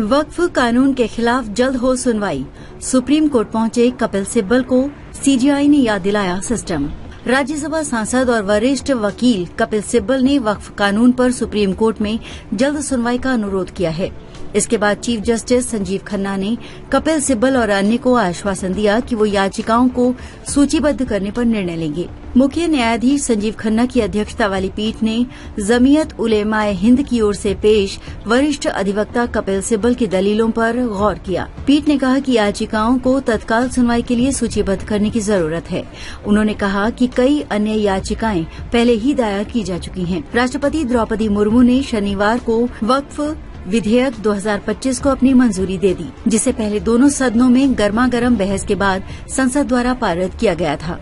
वक्फ कानून के खिलाफ जल्द हो सुनवाई। सुप्रीम कोर्ट पहुंचे कपिल सिब्बल को सीजेआई ने याद दिलाया सिस्टम। राज्यसभा सांसद और वरिष्ठ वकील कपिल सिब्बल ने वक्फ कानून पर सुप्रीम कोर्ट में जल्द सुनवाई का अनुरोध किया है। इसके बाद चीफ जस्टिस संजीव खन्ना ने कपिल सिब्बल और अन्य को आश्वासन दिया कि वो याचिकाओं को सूचीबद्ध करने पर निर्णय लेंगे। मुख्य न्यायाधीश संजीव खन्ना की अध्यक्षता वाली पीठ ने जमीयत उलेमाए हिंद की ओर से पेश वरिष्ठ अधिवक्ता कपिल सिब्बल की दलीलों पर गौर किया। पीठ ने कहा कि याचिकाओं को तत्काल सुनवाई के लिए सूचीबद्ध करने की जरूरत है। उन्होंने कहा कि कई अन्य याचिकाएं पहले ही दायर की जा चुकी हैं। राष्ट्रपति द्रौपदी मुर्मू ने शनिवार को वक्फ विधेयक 2025 को अपनी मंजूरी दे दी, जिसे पहले दोनों सदनों में गर्मागर्म बहस के बाद संसद द्वारा पारित किया गया था।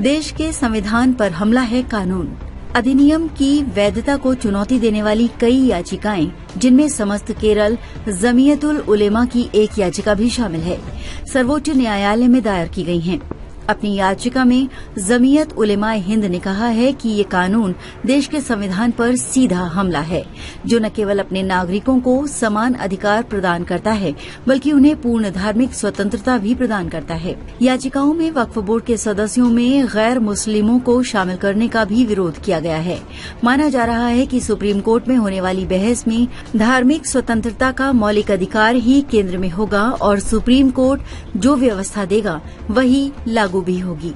देश के संविधान पर हमला है कानून। अधिनियम की वैधता को चुनौती देने वाली कई याचिकाएं, जिनमें समस्त केरल जमीयतुल उलेमा की एक याचिका भी शामिल है, सर्वोच्च न्यायालय में दायर की गई हैं। अपनी याचिका में जमीयत उलेमाए हिंद ने कहा है कि ये कानून देश के संविधान पर सीधा हमला है, जो न केवल अपने नागरिकों को समान अधिकार प्रदान करता है, बल्कि उन्हें पूर्ण धार्मिक स्वतंत्रता भी प्रदान करता है। याचिकाओं में वक्फ बोर्ड के सदस्यों में गैर मुस्लिमों को शामिल करने का भी विरोध किया गया है। माना जा रहा है कि सुप्रीम कोर्ट में होने वाली बहस में धार्मिक स्वतंत्रता का मौलिक अधिकार ही केंद्र में होगा और सुप्रीम कोर्ट जो व्यवस्था देगा वही लागू भी होगी।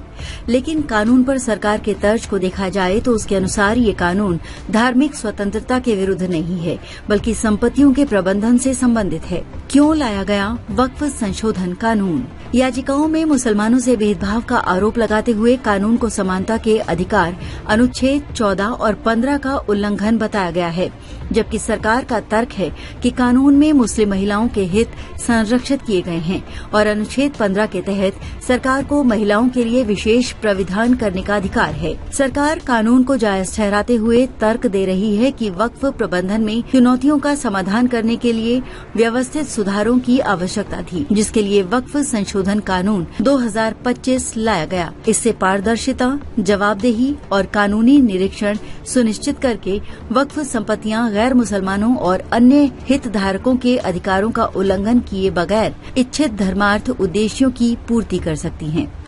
लेकिन कानून पर सरकार के तर्ज को देखा जाए तो उसके अनुसार ये कानून धार्मिक स्वतंत्रता के विरुद्ध नहीं है, बल्कि संपत्तियों के प्रबंधन से संबंधित है। क्यों लाया गया वक्फ संशोधन कानून? याचिकाओं में मुसलमानों से भेदभाव का आरोप लगाते हुए कानून को समानता के अधिकार अनुच्छेद 14 और 15 का उल्लंघन बताया गया है, जबकि सरकार का तर्क है कि कानून में मुस्लिम महिलाओं के हित संरक्षित किए गए हैं और अनुच्छेद 15 के तहत सरकार को महिलाओं के लिए विशेष प्राविधान करने का अधिकार है। सरकार कानून को जायज ठहराते हुए तर्क दे रही है कि वक्फ प्रबंधन में चुनौतियों का समाधान करने के लिए व्यवस्थित सुधारों की आवश्यकता थी, जिसके लिए वक्फ संशोधन कानून 2025 लाया गया। इससे पारदर्शिता, जवाबदेही और कानूनी निरीक्षण सुनिश्चित करके वक्फ संपत्तियां गैर मुसलमानों और अन्य हितधारकों के अधिकारों का उल्लंघन किए बगैर इच्छित धर्मार्थ उद्देश्यों की पूर्ति कर सकती हैं।